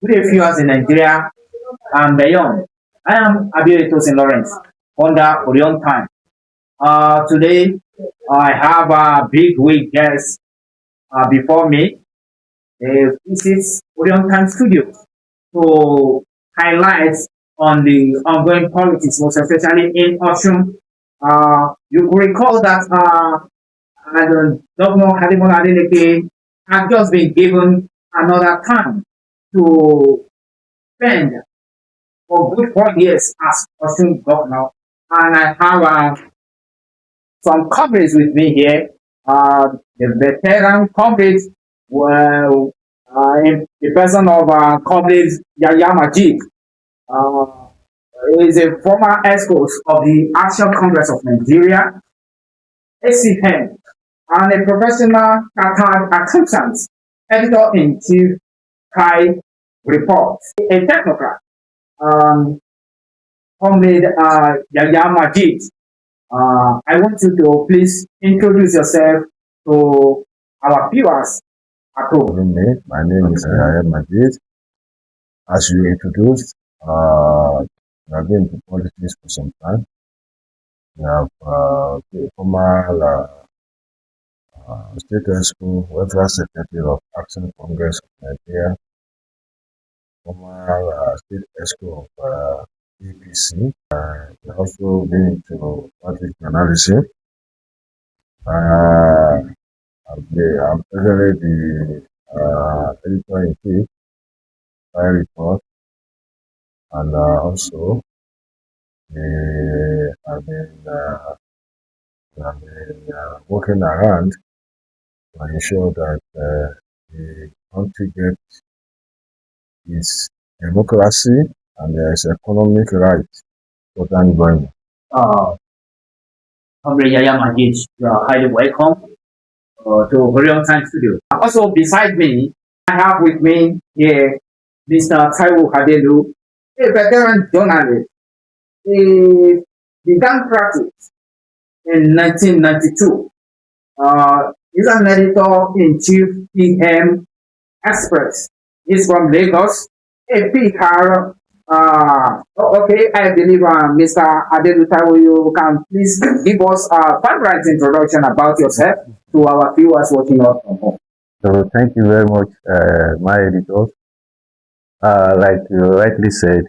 Good day, viewers in Nigeria and beyond. I am Aregbesola Lawrence under Orion Time. Today, I have a big week guest before me. This is Orion Time Studio to highlight on the ongoing politics, most especially in Osun. You could recall that Governor Ademola Adeleke had just been given another time to spend for good 4 years as Osun governor. And I have some coverage with me here. The veteran coverage, well, in the person of coverage Yaya Majid. Uh, is a former ex-host of the Action Congress of Nigeria, ACN, and a professional chartered accountant, editor-in-chief, Kai Report, a technocrat. Comrade Yaya Majid, I want you to please introduce yourself to our viewers at home. My name is Yaya Majid. As you introduced, we have been in politics for some time. We have the former State Exco, Welfare Secretary of Action Congress of Nigeria, former State Exco of APC. We also been into politics analysis. I'm presently the editor-in-chief by report, and also we have been working around to ensure that the country gets its democracy and there's economic rights for everybody. Comrade Yaya Majid, you are highly welcome to Orion Time Studio. Also, beside me, I have with me here Mr. Taiwo Hadelu, a veteran journalist. He began practice in 1992. He's an editor-in-chief PM Express. He's from Lagos. A PR. Okay, I believe Mr. Adelu Taiwo, you can please give us a background introduction about yourself to our viewers watching us from home. So thank you very much, my editor. Like you rightly said,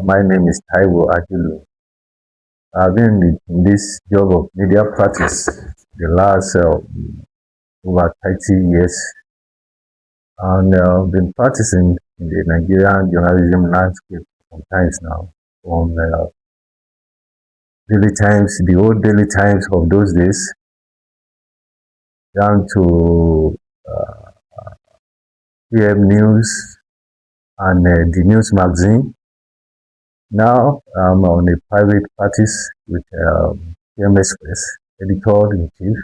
my name is Taiwo Adelu. I've been in this job of media practice the last over 30 years, and been practicing in the Nigerian journalism landscape sometimes now, from daily times, the old daily times of those days, down to PM News and the News magazine. Now I'm on a private practice with PM Express, editor-in-chief.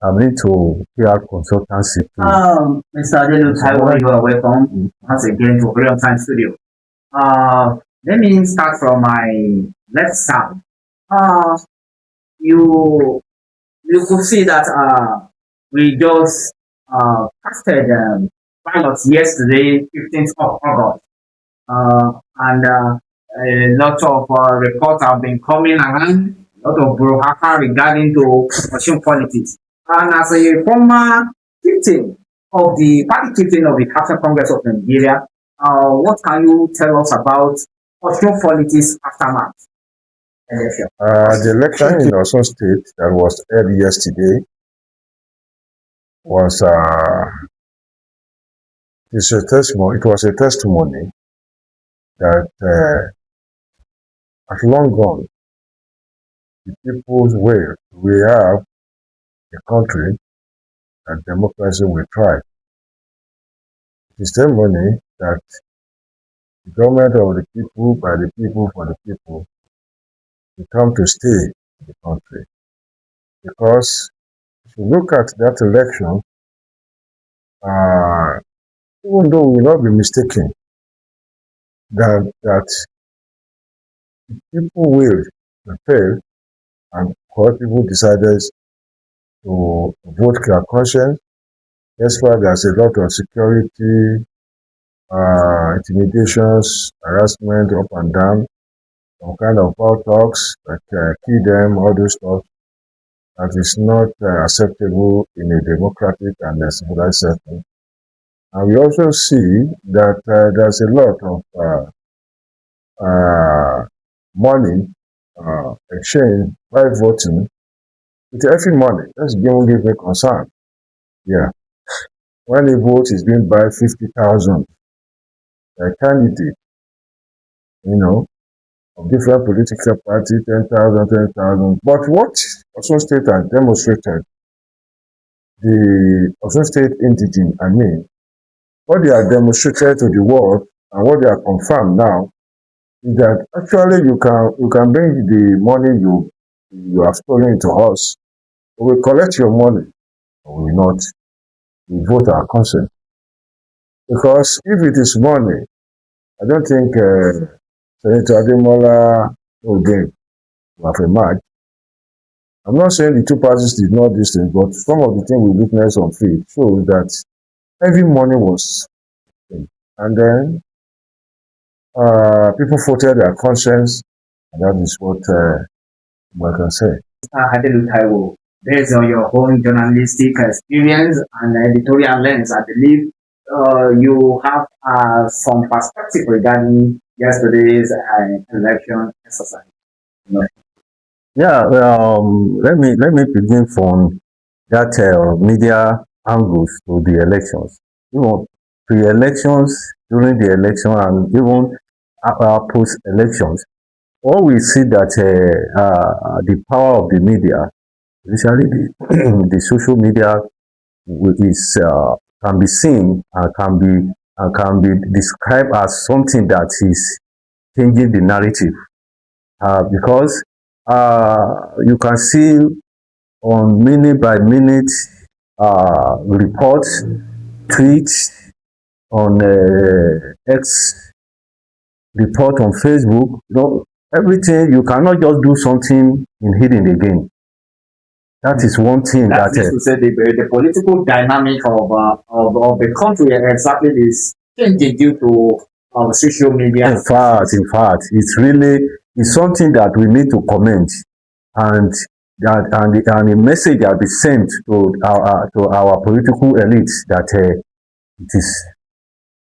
I'm into PR consultancy. Mr. Adelu Taiwo, you are welcome once again to Orion Time Studio. Let me start from my left side. You could see that we just casted ballots yesterday, 15th of August, and a lot of reports have been coming around, a lot of brouhaha regarding to Osun politics. And as a former chieftain of the party chieftain of the Action Congress of Nigeria, what can you tell us about Osun politics aftermath? The election in Osun State that was held yesterday was it was a testimony that at long gone, the people's will, we have a country that democracy will thrive. It is testimony that the government of the people, by the people, for the people, will come to stay in the country. Because if you look at that election, even though we will not be mistaken that the people will fail, and because people decided to vote their conscience, that's why there's a lot of security intimidations, harassment up and down, some kind of foul talks like kill them, all those stuff that is not acceptable in a democratic and a civilized setting. And we also see that there's a lot of uh, money exchange by voting with every money. That's going to give me concern. Yeah. When a vote is being by 50,000, a candidate, you know, of different political party, 10,000, 10,000. But what Osun State has demonstrated, the Osun State indigene, what they have demonstrated to the world and what they have confirmed now is that actually you can bring the money you have stolen to us. We will collect your money, or we will not. We vote our consent. Because if it is money, I don't think Senator Ademola again will have emerged. I'm not saying the two parties did not do this thing, but some of the things we witnessed on field shows that every money was spent. And then people voted their conscience, and that is what I can say. Adelu Taiwo, based on your own journalistic experience and editorial lens, I believe you have some perspective regarding yesterday's election exercise. Yeah, let me begin from that media angles to the elections. Pre-elections, during the election, and even post-elections, all we see that the power of the media, especially the social media, is can be seen and can be described as something that is changing the narrative because you can see on minute by minute reports, tweets on X, report on Facebook. Everything. You cannot just do something in hidden again. That is one thing That is to say the political dynamic of the country exactly is changing due to social media. in fact, it's something that we need to comment, and the message that be sent to our political elites that it is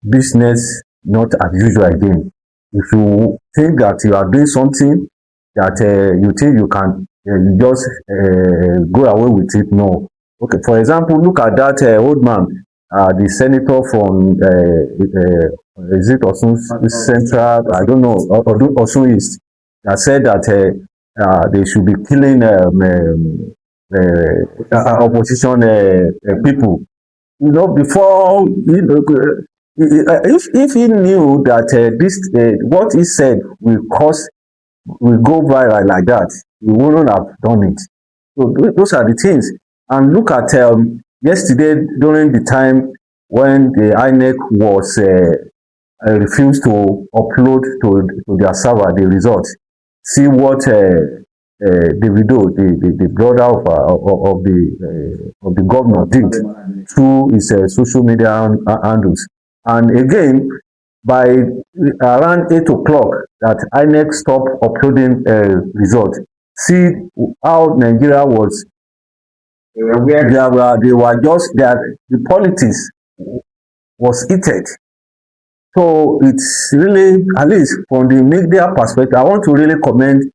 business not as usual again. If you think that you are doing something that you think you can just go away with it, no. Okay, for example, look at that old man, the senator from is it Osun Central? I don't know, Osun East, that said that they should be killing opposition people. Before if he knew that this what he said will go viral like that, he wouldn't have done it. So those are the things. And look at yesterday during the time when the INEC was refused to upload to their server the results. See what Davido, the brother of the governor, did through his social media handles. And again, by around 8 o'clock, that INEC stopped uploading results. See how Nigeria was. They were just that the politics was heated. So it's really, at least from the media perspective, I want to really commend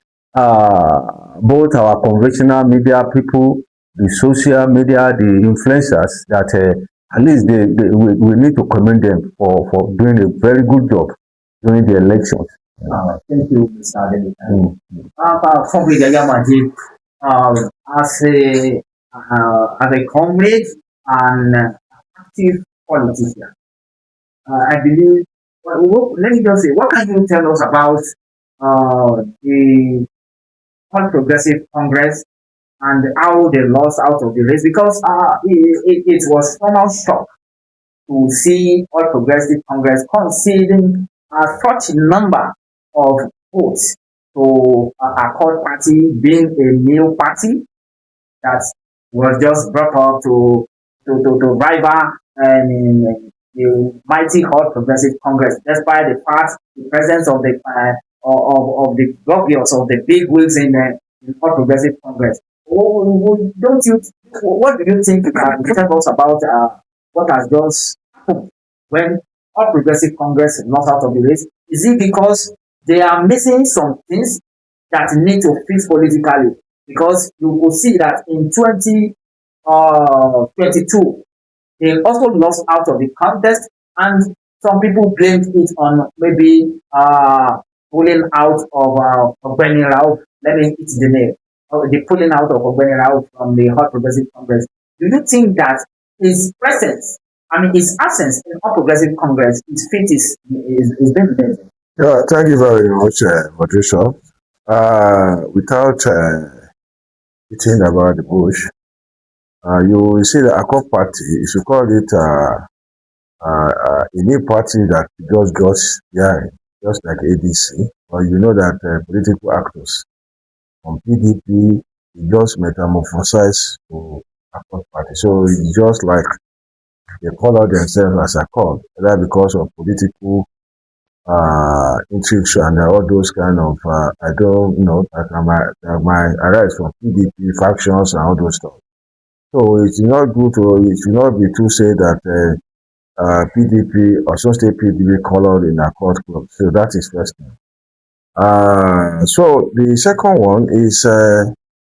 both our conventional media people, the social media, the influencers, that at least we need to commend them for doing a very good job during the elections. Thank you, Mr. Adelu. Comrade Najeem, as a comrade and active politician, I believe. Let me just say, what can you tell us about the All Progressive Congress and how they lost out of the race? Because it was formal shock to see All Progressive Congress conceding such a number of votes to a core party being a new party that was just brought up to rival the mighty All Progressive Congress, despite the fact the presence of of the glorious of the big wigs in All Progressive Congress. Don't you? What do you think you can tell us about what has just happened when All Progressive Congress is not out of the race? Is it because they are missing some things that need to fix politically? Because you could see that in 2022 they also lost out of the contest, and some people blamed it on maybe pulling out of Benny Rao. Let me hit the name. The pulling out of Benny Rao from the Hot Progressive Congress. Do you think that his presence, I mean his absence in Hot Progressive Congress, his fit is being blamed? Yeah, thank you very much, Patricia. Without beating about the bush, you will see the Accord Party, if you call it a new party that just got behind, just like ADC, or you know that political actors from PDP just metamorphosize to Accord Party. So it's just like they call out themselves as Accord, whether because of political intrigues and all those kind of I don't know that might arise from PDP factions and all those stuff. So it's not good to it should not be to say that PDP or some state PDP colored in a court club. So that is first thing. So the second one is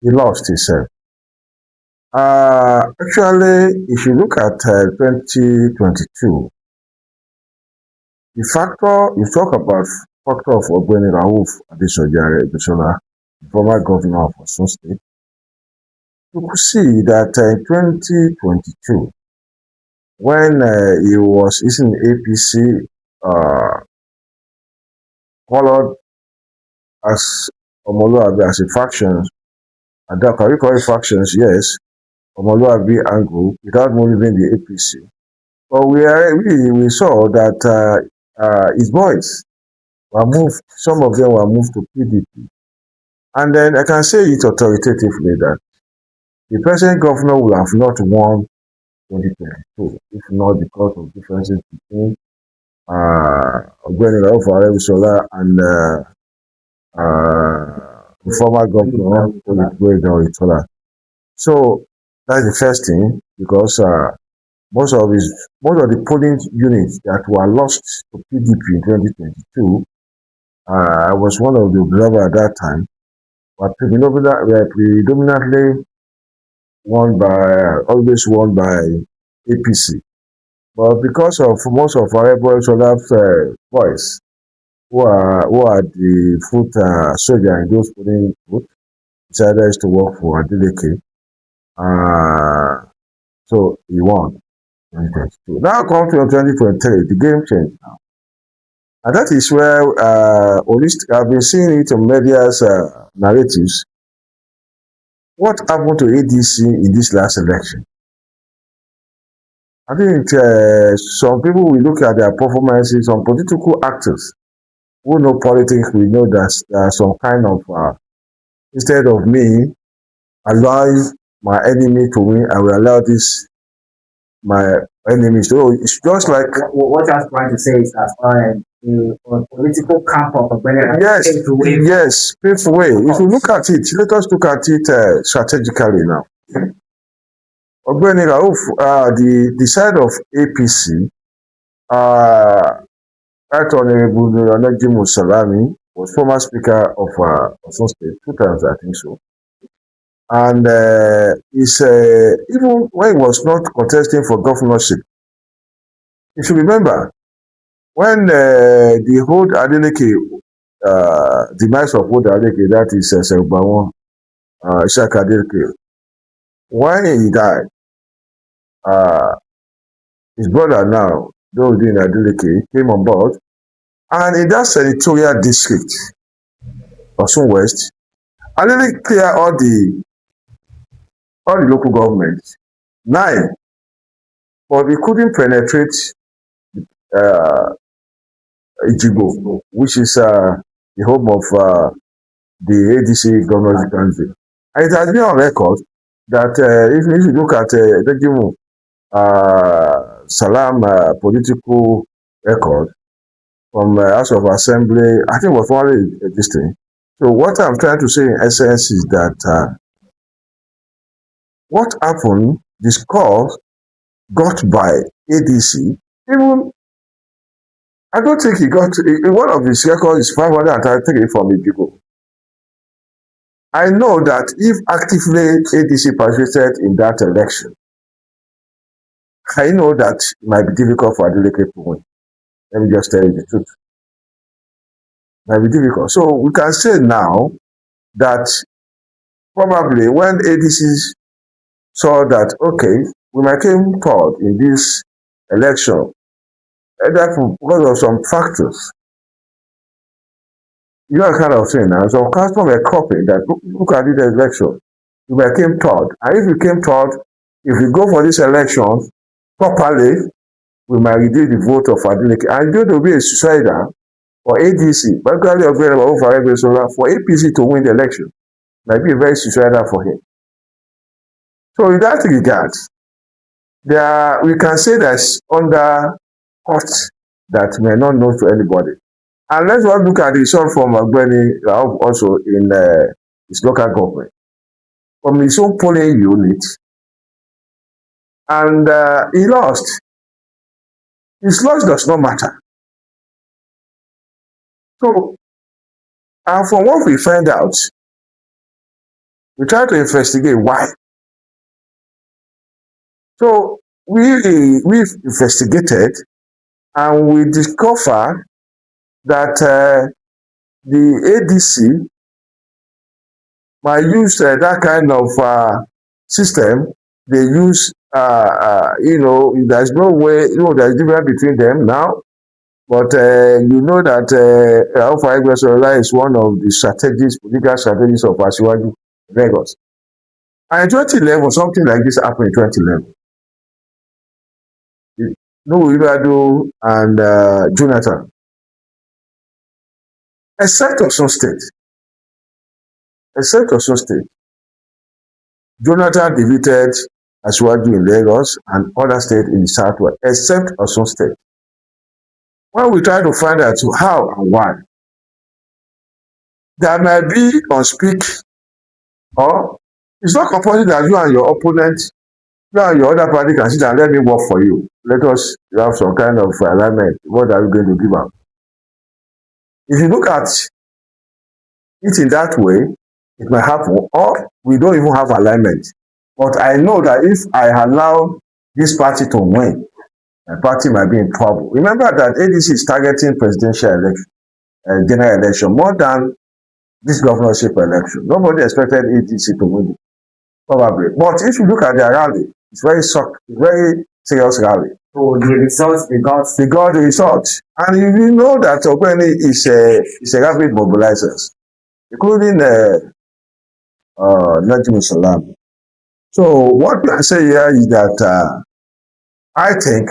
he lost himself. Actually, if you look at 2022, the factor you talk about factor of Ogbeni Rauf Aregbesola, the former governor of Osun State, you could see that in 2022, when he was in APC, colored as Omoluabi as a faction, and that can we call it factions? Yes, Omoluabi angle without moving the APC. But we saw that his boys were moved. Some of them were moved to PDP, and then I can say it authoritatively that the present governor will have not won 2022 if not because of differences between Ogbeni Rauf Aregbesola and the former governor Aregbesola. So that's the first thing because most of the polling units that were lost to PDP in 2022, I was one of the observers at that time, were predominantly always won by APC. But because of most of Aregbesola's boys who are the foot soldier in those polling booths, decided to work for Adeleke. So he won 2022. Now come to 2023, the game changed now. And that is where I've been seeing it on media's narratives. What happened to ADC in this last election? I think some people will look at their performances, some political actors who know politics, we know that there are some kind of, instead of me allowing my enemy to win, I will allow my enemies to. It's just like. What I was trying to say is that the political camp of Ogbeni yes, paved the way. If you look at it, let us look at it strategically now. Ogbeni Rauf, the side of APC, Right Honorable Najeem Salam was former Speaker of Osun State, 2 times, I think so. And he's, even when he was not contesting for governorship, you should remember, when the whole Adeleke, demise of old Adeleke, that is Selbawon, Ishaq Adeleke, when he died, his brother now, Dodin Adeleke, came on board. And in that senatorial district, Osun West, Adeleke cleared all the local governments, 9, but he couldn't penetrate Ijibo, which is the home of the ADC governor's council. And it has been on record that if you look at Najeem, Salam political record from House of Assembly. I think it was only this thing. So what I'm trying to say in essence is that what happened, the score got by ADC, even I don't think he got one of his records is 533 from the people. I know that if actively ADC participated in that election, I know that it might be difficult for Adeleke to win. Let me just tell you the truth. It might be difficult. So we can say now that probably when ADC saw that, okay, we might came third in this election, either because of some factors, you know, kind of thing now. So custom were copying that look at this election. You might came third. And if you came third, if you go for this election properly, we might reduce the vote of Adeleke. And it's going to be a suicider for ADC, particularly of Aregbesola, for APC to win the election. Might be a very suicidal for him. So in that regard, we can say that's under cost that may not know to anybody. And let's not look at the result from Agbeni also in his local government. From his own polling unit, and he lost. His loss does not matter. So, and from what we find out, we try to investigate why. So we've investigated and we discover that the ADC might use that kind of system. They use, there's no way, there's difference between them now. But you know that Aregbesola is one of the political strategies of Asiwaju Lagos. And in 2011, something like this happened in 2011. Nuhu Ibadu and Jonathan, except Osun State, Jonathan defeated Asiwaju in Lagos and other states in the southwest, except Osun State. When we try to find out how and why, there might be unspeak, or it's not compulsory that you and your opponent, you and your other party can sit and let me work for you. Let us have some kind of alignment. What are we going to give up? If you look at it in that way, it might happen, or we don't even have alignment. But I know that if I allow this party to win, my party might be in trouble. Remember that ADC is targeting presidential election, general election, more than this governorship election. Nobody expected ADC to win it, probably. But if you look at their rally, it's very serious rally. So the results they got the results. And you know that Ogbeni is a rapid mobilizer, including Najeem Salam. So what I say here is that I think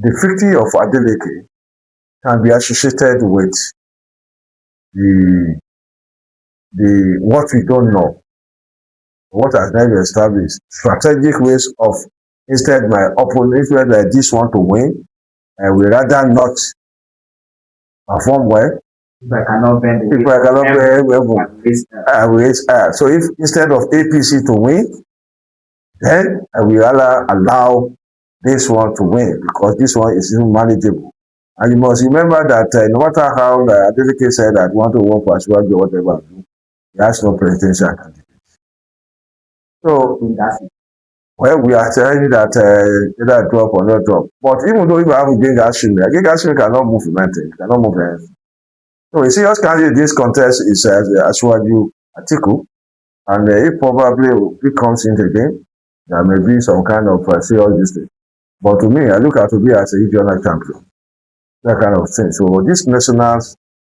the victory of Adeleke can be associated with the what we don't know, what has not been established, strategic ways of instead my opponent, if like this want to win, and we rather not perform well. If I cannot bend so if instead of APC to win, then I will rather allow this one to win because this one is even manageable. And you must remember that no matter how Adeleke said that want to work for Asiwaju or whatever, he has no presidential candidate. So well, we are telling that either drop or not drop. But even though you have Gengashimi cannot move mountain, cannot move anything. So a serious candidate in this contest is Asiwaju Atiku, and if probably he comes in again, there may be some kind of serious distance. But to me, I look at Obi as a regional champion, that kind of thing. So these national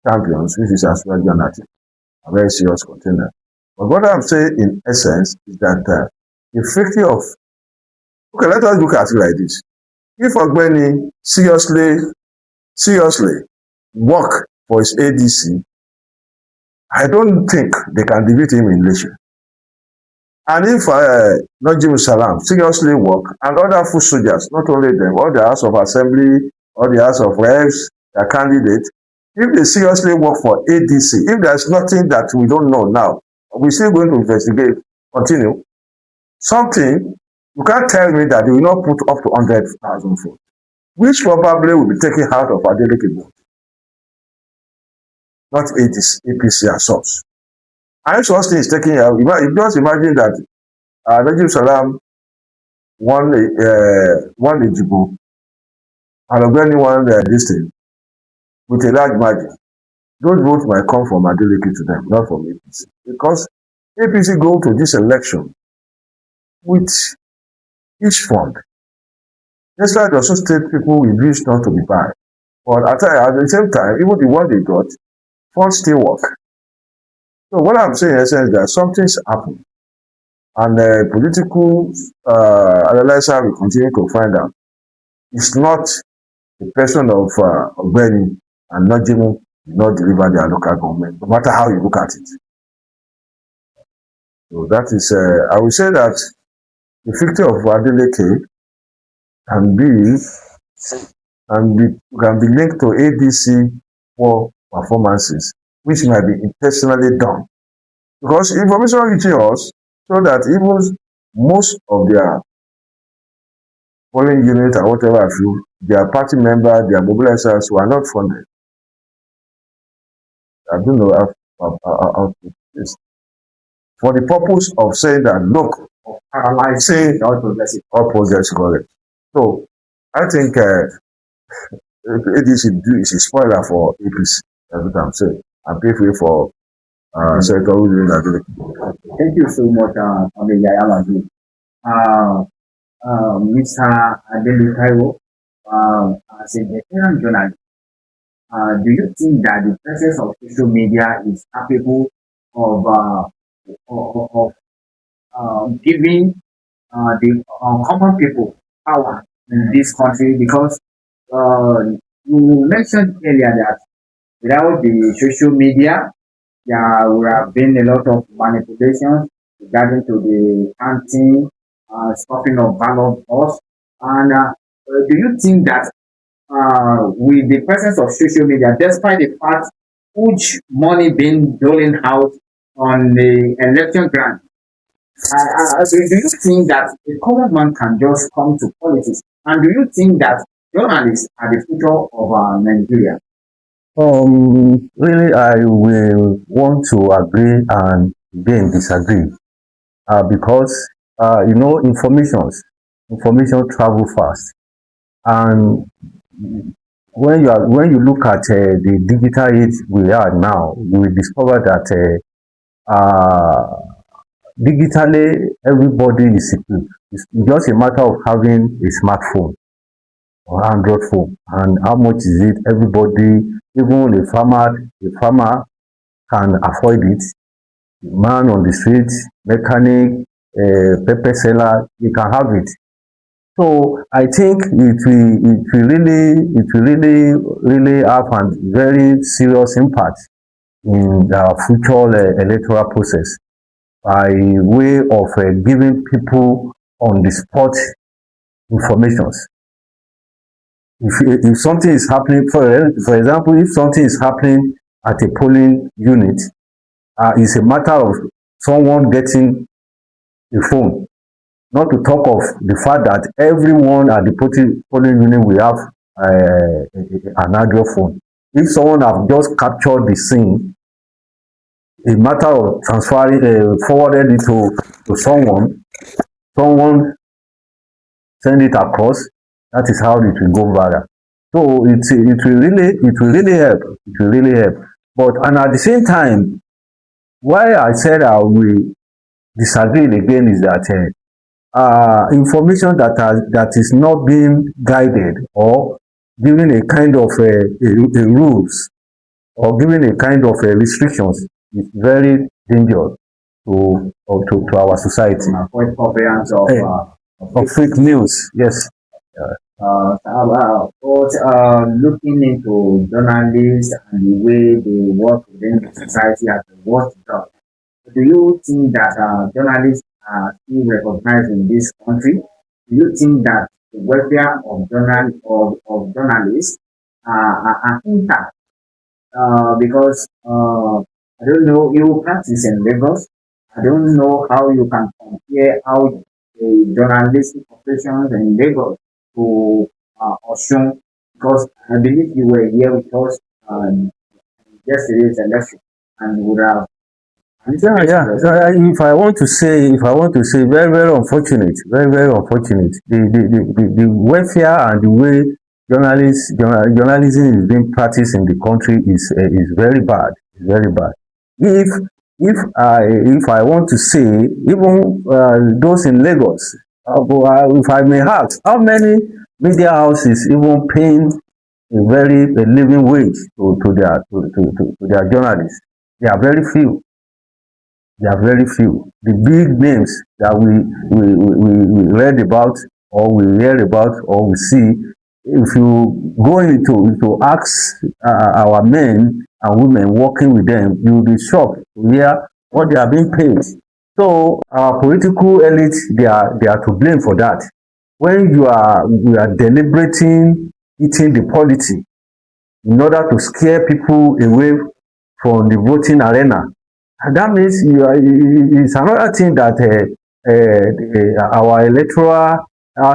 champions, which is Asiwaju and Atiku, are very serious contender. But what I'm saying in essence is that the victory of let us look at it like this. If Ogbeni seriously work for his ADC, I don't think they can defeat him in election. And if Najeem Salam seriously work, and other foot soldiers, not only them, all the House of Assembly, all the House of Reps, their candidates, if they seriously work for ADC, if there's nothing that we don't know now, we're still going to investigate, continue. Something, you can't tell me that they will not put up to 100,000 votes, which probably will be taken out of Adeleke vote, not APC as such. And if something is taken out, just imagine that Najeem Salam won the Jibo, and Ogbeni won this thing with a large margin. Those votes might come from Adeleke to them, not from APC. Because APC go to this election with each fund. That's why the Osun State people refuse not to be bad. But at the same time, even the one they got, funds still work. So what I'm saying is that something's happened. And the political analyzer will continue to find out. It's not the person of Ogbeni and Najeem will not deliver their local government, no matter how you look at it. So that is, I will say that the victory of Adeleke can be linked to ADC for performances, which might be intentionally done. Because information reaching us so that even most of their polling units or whatever, their party members, their mobilizers were not funded. I don't know how to this. For the purpose of saying that, look, Paralyzing all progressive. all progress correct. So I think ADC is a spoiler for APC. That's what I'm saying. And pay for Senator William Adeleke. Thank you so much, Amelia Yamagi. Mr. Adeleke, as a veteran journalist, do you think that the presence of social media is capable of giving the common people power in this country? Because you mentioned earlier that without the social media, there would have been a lot of manipulations regarding to the counting, stopping of ballot box. And do you think that with the presence of social media, despite the fact huge money being doled out on the election grant, do you think that a common man can just come to politics? And do you think that journalists are the future of Nigeria? Really, I will want to agree and then disagree because information travel fast, and when you look at the digital age we are now, you will discover that digitally everybody is equipped. It's just a matter of having a smartphone or Android phone, and how much is it? Everybody, even a farmer can afford it. The man on the street, mechanic, pepper seller, he can have it. So I think it will really have a very serious impact in the future electoral process by way of giving people on the spot informations. If something is happening, for example, if something is happening at a polling unit, it's a matter of someone getting a phone. Not to talk of the fact that everyone at the polling unit will have an audio phone. If someone have just captured the scene, a matter of transferring, forwarded it to someone send it across. That is how it will go viral. So it will really help. It will really help. And at the same time, why I said I will disagree again is that information that is not being guided or given a kind of a rules or given a kind of restrictions is very dangerous to our society. Avoid coverage of fake news. Yes. Looking into journalists and the way they work within the society as a watchdog, do you think that journalists are still recognized in this country? Do you think that the welfare of journalists are intact? Because I don't know, you practice in Lagos. I don't know how you can compare how the journalistic operations in Lagos to Osun, because I believe you were here with us yesterday's election and would have Yeah, listened yeah. to us. If I want to say, very, very unfortunate, very, very unfortunate. The welfare and the way journalism is being practiced in the country is very bad. It's very bad. If if I want to say, even those in Lagos, if I may ask, how many media houses even paying a living wage to their journalists? They are very few. There are very few. The big names that we read about, or we hear about, or we see, if you go into ask our men and women working with them, you will be shocked to hear what they are being paid. So our political elite, they are to blame for that. When we are deliberating eating the polity in order to scare people away from the voting arena. And that means it's another thing that our electoral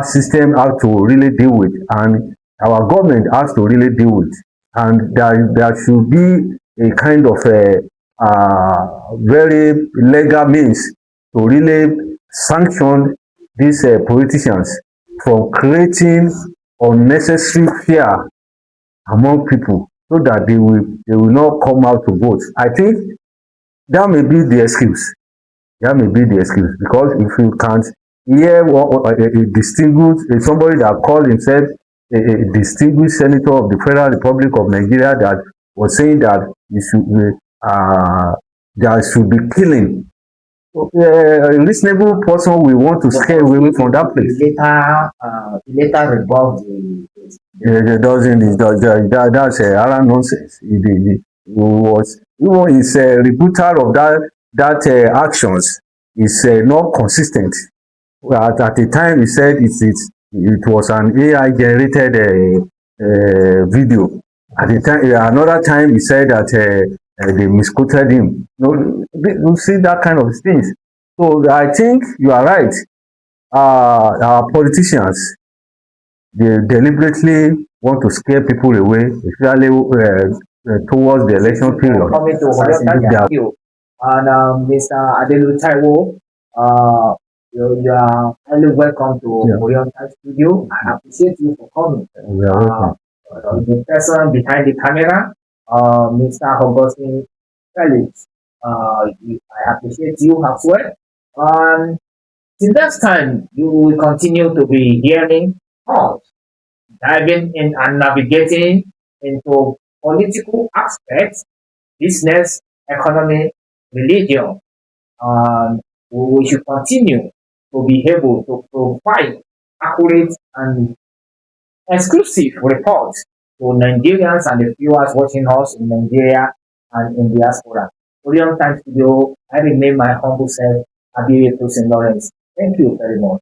system has to really deal with, and our government has to really deal with. And there should be a kind of very legal means to really sanction these politicians from creating unnecessary fear among people, so that they will not come out to vote. I think that may be the excuse. That may be the excuse, because if you can't hear a distinguished somebody that called himself a distinguished senator of the Federal Republic of Nigeria, that was saying that there should be killing. A reasonable person will want to But scare away from that place. he later revoked It doesn't. That's around nonsense. It was even his rebuttal of that actions is not consistent. At the time, he said it was an AI generated video. At the time, another time, he said that they misquoted him. You see that kind of things. So I think you are right. Our politicians, they deliberately want to scare people away, especially towards the election period. coming to They are Thank you. And Mr. Adelu Taiwo, you are highly welcome to Yeah. Oriental Studio. I appreciate you for coming. they are welcome. The person behind the camera, Mr. Augustine Felix, I appreciate you as well. And till next time, you will continue to be hearing us diving in and navigating into political aspects, business, economy, religion, and we should continue to be able to provide accurate and exclusive reports to Nigerians and the viewers watching us in Nigeria and in diaspora. Orion Time Studio, I remain my humble self, Abiy Tosin Lawrence. Thank you very much.